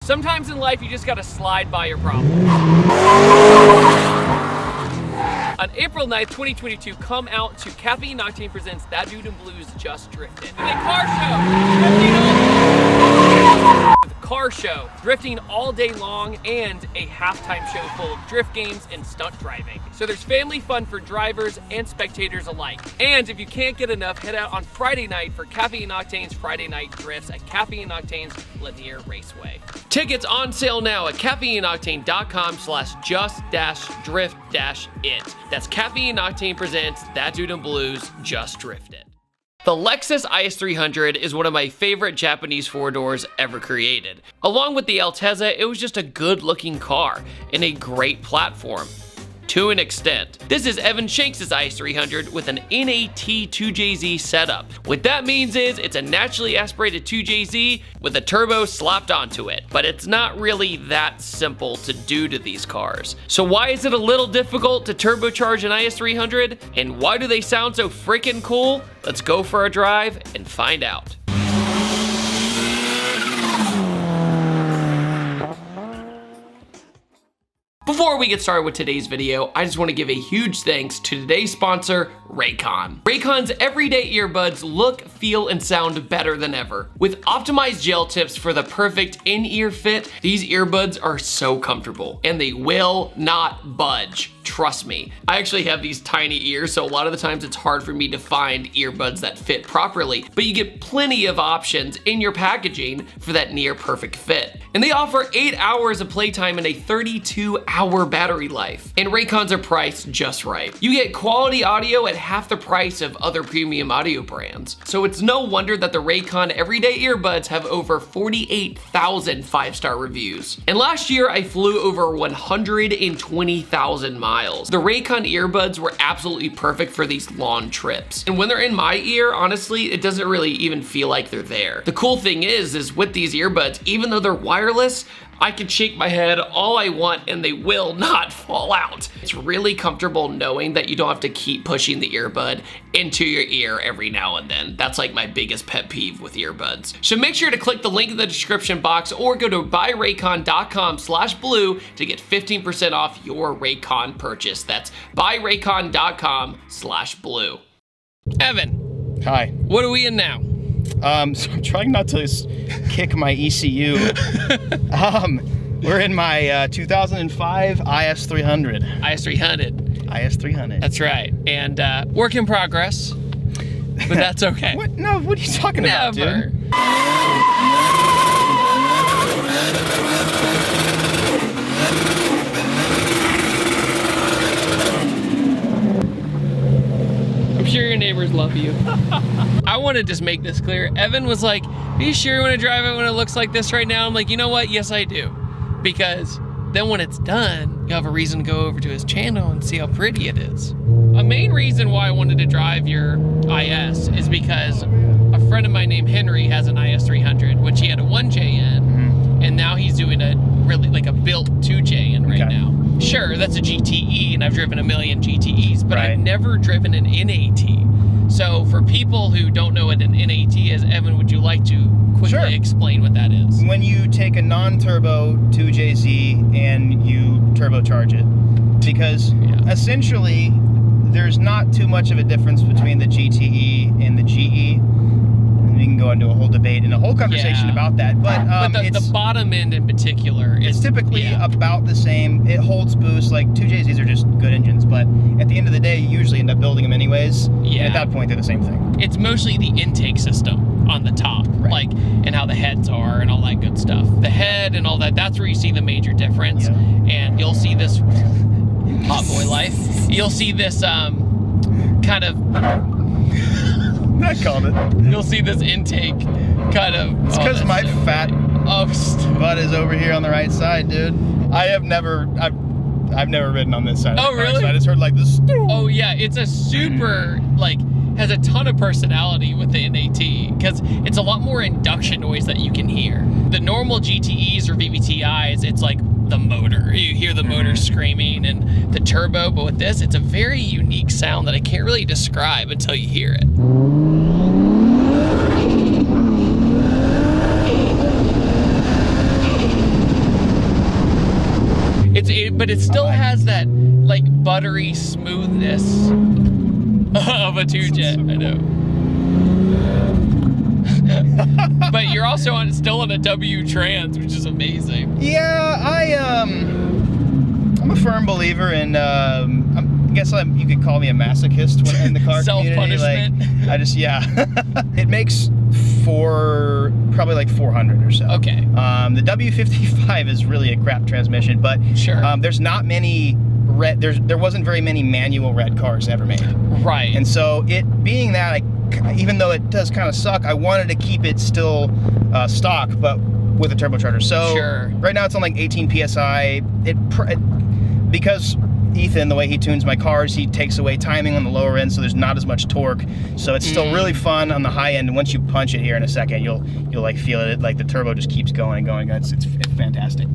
Sometimes in life, you just gotta slide by your problems. On April 9th, 2022, come out to Caffeine Octane presents That Dude in Blue's Just Drifted. With a car show, drifting all day long, and a halftime show full of drift games and stunt driving. So there's family fun for drivers and spectators alike. And if you can't get enough, head out on Friday night for Caffeine Octane's Friday Night Drifts at Caffeine Octane's Linear Raceway. Tickets on sale now at caffeineoctane.com/just-drift-it. That's Caffeine Octane presents That Dude in Blue's Just Drifted. The Lexus IS300 is one of my favorite Japanese four-doors ever created. Along with the Altezza, it was just a good-looking car and a great platform. To an extent. This is Evan Shanks' IS300 with an NAT 2JZ setup. What that means is it's a naturally aspirated 2JZ with a turbo slapped onto it, but it's not really that simple to do to these cars. So why is it a little difficult to turbocharge an IS300? And why do they sound so freaking cool? Let's go for a drive and find out. Before we get started with today's video, I just want to give a huge thanks to today's sponsor, Raycon. Raycon's everyday earbuds look, feel, and sound better than ever. With optimized gel tips for the perfect in-ear fit, these earbuds are so comfortable, and they will not budge. Trust me. I actually have these tiny ears, so a lot of the times it's hard for me to find earbuds that fit properly, but you get plenty of options in your packaging for that near perfect fit. And they offer 8 hours of playtime and a 32-hour battery life. And Raycons are priced just right. You get quality audio at half the price of other premium audio brands. So it's no wonder that the Raycon everyday earbuds have over 48,000 5-star reviews. And last year I flew over 120,000 miles. The Raycon earbuds were absolutely perfect for these long trips. And when they're in my ear, honestly, it doesn't really even feel like they're there. The cool thing is with these earbuds, even though they're wireless, I can shake my head all I want and they will not fall out. It's really comfortable knowing that you don't have to keep pushing the earbud into your ear every now and then. That's like my biggest pet peeve with earbuds. So make sure to click the link in the description box or go to buyraycon.com/blue to get 15% off your Raycon purchase. That's buyraycon.com/blue. Evan. Hi. What are we in now? So I'm trying not to kick my ECU. We're in my 2005 IS300. IS300. That's right. And work in progress, but that's okay. What? No, what are you talking about, dude? I'm sure your neighbors love you. I want to just make this clear. Evan was like, are you sure you want to drive it when it looks like this right now? I'm like, you know what? Yes, I do. Because then when it's done, you have a reason to go over to his channel and see how pretty it is. A main reason why I wanted to drive your IS is because a friend of mine named Henry has an IS300, which he had a 1J in, and now he's doing a really like a built 2J in right now. Sure, that's a GTE, and I've driven a million GTEs, but I've never driven an NAT. So for people who don't know what an NAT is, Evan, would you like to quickly explain what that is? When you take a non-turbo 2JZ and you turbocharge it, because essentially there's not too much of a difference between the GTE and the GE. We can go into a whole debate and a whole conversation about that, but the bottom end in particular, it's typically about the same. It holds boost. Like 2JZs are just good engines, but at the end of the day, you usually end up building them anyways. Yeah. And at that point, they're the same thing. It's mostly the intake system on the top, like, and how the heads are and all that good stuff. The head and all that, that's where you see the major difference. And you'll see this, hot boy life, you'll see this kind of, I called it. You'll see this intake kind of. It's because my fat butt is over here on the right side, dude. I've never ridden on this side. Oh, really? I just heard like this. Oh yeah, it's a super like has a ton of personality with the NAT because it's a lot more induction noise that you can hear. The normal GTEs or VVTIs, it's like the motor. You hear the motor screaming and the turbo, but with this, it's a very unique sound that I can't really describe until you hear it. but it still has that like buttery smoothness of a 2Jet. I know. But you're also still on a W trans, which is amazing. Yeah, I'm a firm believer in. I guess you could call me a masochist when in the car community. Like, it makes probably like 400 or so. Okay. The W55 is really a crap transmission, but sure. There's not many there wasn't very many manual red cars ever made. Right. And so it being that, even though it does kind of suck, I wanted to keep it still stock, but with a turbocharger. So sure. Right now it's on like 18 PSI. Because Ethan, the way he tunes my cars, he takes away timing on the lower end, so there's not as much torque. So it's still really fun on the high end. And once you punch it here in a second, you'll like feel it. Like the turbo just keeps going and going. It's fantastic.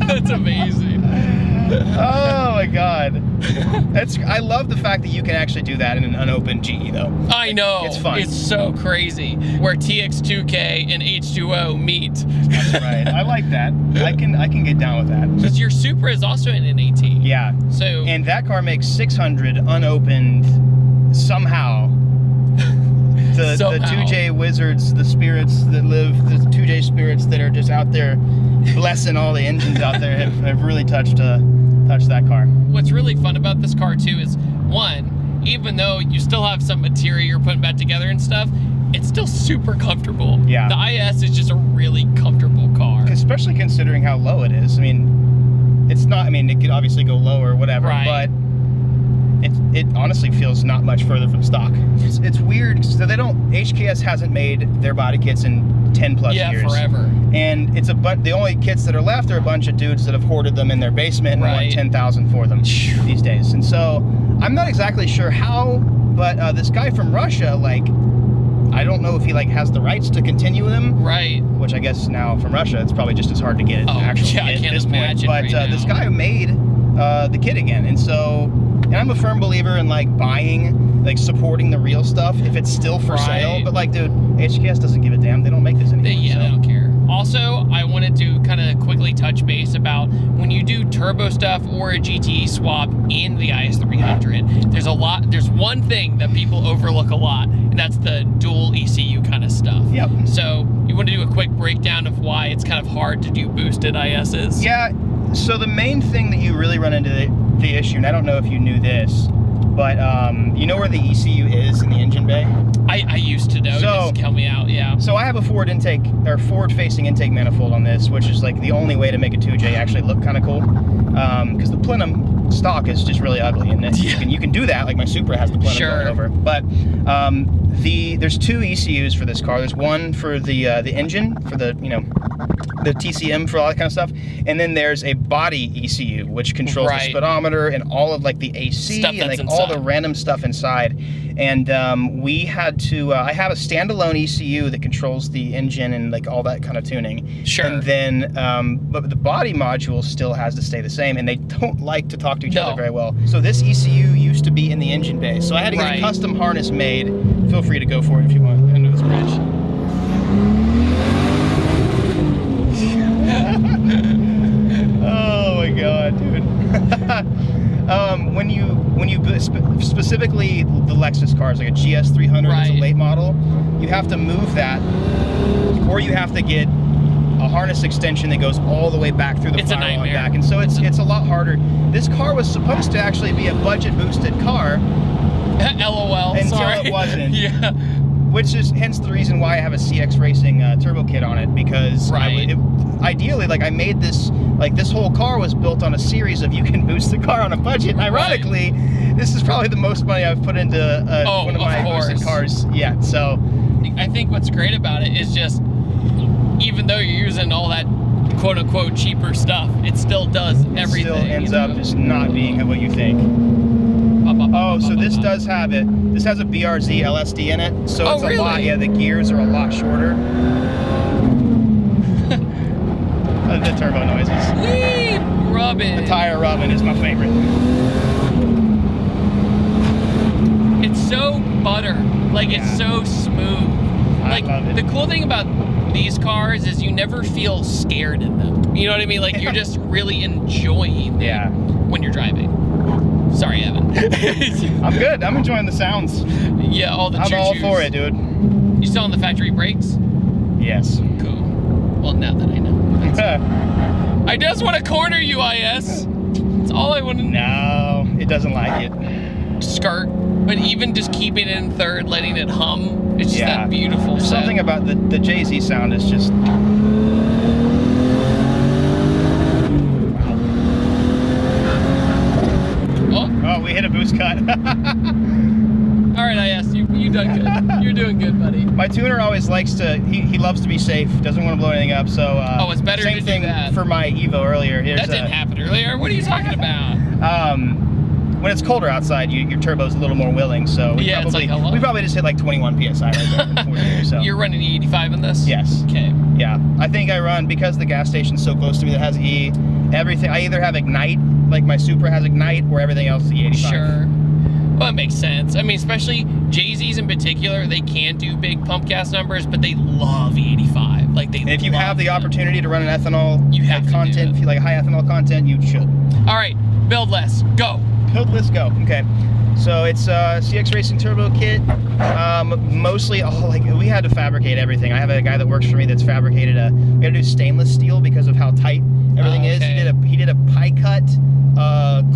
That's amazing. Oh my god. I love the fact that you can actually do that in an unopened GE though. I know. It's fun. It's so crazy. Where TX2K and H2O meet. That's right. I like that. I can get down with that. Because your Supra is also in an AT. Yeah. So and that car makes 600 unopened somehow. The 2J wizards, the spirits that live, the 2J spirits that are just out there blessing all the engines out there have really touched that car. What's really fun about this car too is, one, even though you still have some material you're putting back together and stuff, it's still super comfortable. Yeah. The IS is just a really comfortable car. Especially considering how low it is. I mean, it's not, I mean, it could obviously go lower or whatever, right. But it honestly feels not much further from stock. It's weird, so HKS hasn't made their body kits in 10 plus years. Yeah, forever. And the only kits that are left are a bunch of dudes that have hoarded them in their basement and right. want 10,000 for them these days. And so I'm not exactly sure how, but this guy from Russia, like, I don't know if he like has the rights to continue them. Right. Which I guess now from Russia, it's probably just as hard to get an actual kit I can't at this imagine point. But right this now. guy made the kit again, and so. And I'm a firm believer in like buying, like supporting the real stuff if it's still for sale. But like, dude, HKS doesn't give a damn. They don't make this anymore. They don't care. Also, I wanted to kind of quickly touch base about when you do turbo stuff or a GTE swap in the IS300, there's one thing that people overlook a lot, and that's the dual ECU kind of stuff. Yep. So you want to do a quick breakdown of why it's kind of hard to do boosted ISs? Yeah. So the main thing that you really run into the issue, and I don't know if you knew this, but you know where the ECU is in the engine bay? I used to know. So, just help me out, yeah. So I have a forward-facing intake manifold on this, which is like the only way to make a 2J actually look kind of cool. Because the plenum stock is just really ugly, and you can do that. Like my Supra has the plenum going over, but there's two ECUs for this car. There's one for the engine for the the TCM for all that kind of stuff, and then there's a body ECU which controls the speedometer and all of like the AC stuff and like inside. all the random stuff inside. And we had to I have a standalone ECU that controls the engine and like all that kind of tuning. Sure. And then but the body module still has to stay the same, and they don't like to talk to each other very well. So this ECU used to be in the engine bay, so I had to get a custom harness made. Feel free to go for it if you want under this bridge. Oh my god, dude. When you specifically the Lexus cars, like a GS300 is a late model, you have to move that, or you have to get a harness extension that goes all the way back through the firewall and back, and so it's a lot harder. This car was supposed to actually be a budget boosted car. LOL. Until it wasn't. Yeah. Which is hence the reason why I have a CX Racing turbo kit on it, because ideally, like I made this, like this whole car was built on a series of you can boost the car on a budget. And ironically, this is probably the most money I've put into one of my boosted cars yet. So I think what's great about it is just, even though you're using all that quote unquote cheaper stuff, it still does everything. It still ends up just not being what you think. Oh, so this does have it. This has a BRZ LSD in it, so it's a lot. Yeah, the gears are a lot shorter. The turbo noises. rubbing. The tire rubbing is my favorite. It's so butter. Like, it's so smooth. Like, I love it. The cool thing about these cars is you never feel scared in them. You know what I mean? Like, you're just really enjoying them when you're driving. Sorry, Evan. I'm good. I'm enjoying the sounds. Yeah, all the choo-choos. I'm all for it, dude. You still on the factory brakes? Yes. Cool. Well, now that I know. I just want to corner you, IS. That's all I want to know. No, it doesn't like it. Skirt. But even just keeping it in third, letting it hum, it's just that beautiful There's something about the JZ sound is just... Oh, we hit a boost cut. All right, IS, you done good. You're doing good, buddy. My tuner always likes to, he loves to be safe, doesn't want to blow anything up, so... oh, it's better to do that. Same thing for my Evo earlier. That didn't happen earlier. What are you talking about? When it's colder outside, your turbo's a little more willing, so we probably just hit like 21 PSI right there. So. You're running E85 in this? Yes. Okay. Yeah, I think I run, because the gas station's so close to me that has E, everything, I either have Ignite, like my Supra has Ignite, or everything else is E85. Sure. Well, it makes sense. I mean, especially JZs in particular, they can do big pump gas numbers, but they love E85. Like, if you have the opportunity to run an ethanol, you have content, if you like high ethanol content, you should. All right, build less, go. Let's go. Okay, so it's CX Racing Turbo Kit. Mostly, we had to fabricate everything. I have a guy that works for me that's fabricated we had to do stainless steel because of how tight everything is. He did a pie cut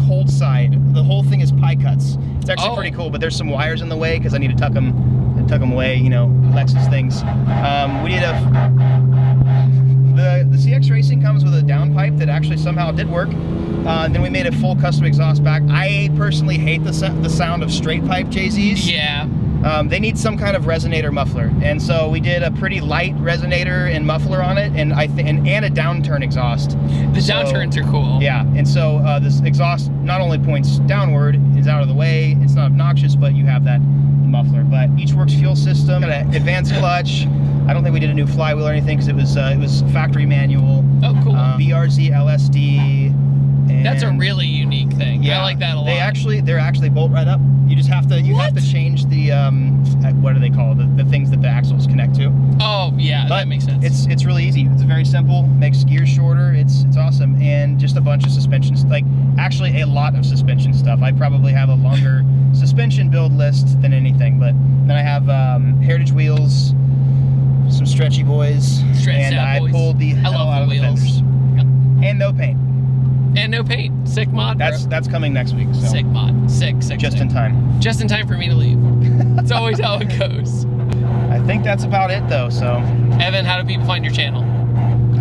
cold side. The whole thing is pie cuts. It's actually pretty cool, but there's some wires in the way because I need to tuck them away. You know, Lexus things. We did the CX Racing comes with a downpipe that actually somehow did work. Then we made a full custom exhaust back. I personally hate the sound of straight pipe JZs. Yeah. They need some kind of resonator muffler, and so we did a pretty light resonator and muffler on it, and and a downturn exhaust. The downturns are cool. Yeah, and so this exhaust not only points downward, is out of the way, it's not obnoxious, but you have that muffler. But each works fuel system, got an advanced clutch. I don't think we did a new flywheel or anything because it was factory manual. Oh, cool. BRZ LSD. That's a really unique thing. Yeah, I like that a lot. They're actually bolt right up. You just have to have to change the what do they call it? The things that the axles connect to. Oh yeah, but that makes sense. It's really easy. It's very simple. Makes gears shorter. It's awesome, and just a bunch of suspensions. Like actually a lot of suspension stuff. I probably have a longer suspension build list than anything. But then I have Heritage wheels, some stretchy boys, and I pulled the hell out of the fenders. And no paint. And no paint. Sick mod. That's coming next week. So. Sick mod. Sick. Just in time. Just in time for me to leave. That's always how it goes. I think that's about it though. So. Evan, how do people find your channel?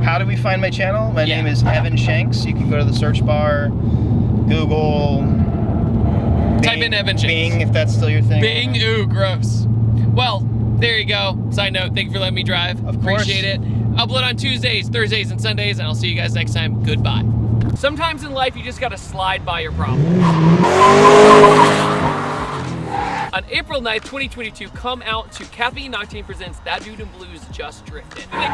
How do we find my channel? My name is Evan Shanks. You can go to the search bar, Google, type in Evan Shanks. Bing, if that's still your thing. Bing. Ooh, gross. Well, there you go. Side note, thank you for letting me drive. Of course. Appreciate it. Upload on Tuesdays, Thursdays, and Sundays, and I'll see you guys next time. Goodbye. Sometimes in life, you just gotta slide by your problems. On April 9th, 2022, come out to Caffeine Octane presents That Dude in Blue's Just Drifted. With a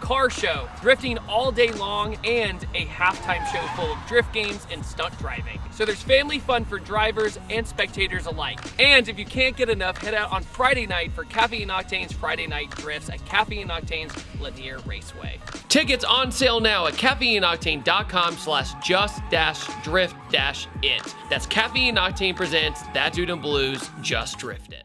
car show, drifting all day long, and a halftime show full of drift games and stunt driving. So there's family fun for drivers and spectators alike. And if you can't get enough, head out on Friday night for Caffeine Octane's Friday Night Drifts at Caffeine Octane's Linear Raceway. Tickets on sale now at caffeineoctane.com/just-drift-it. That's Caffeine Octane presents That Dude in Blue's Just Drifted.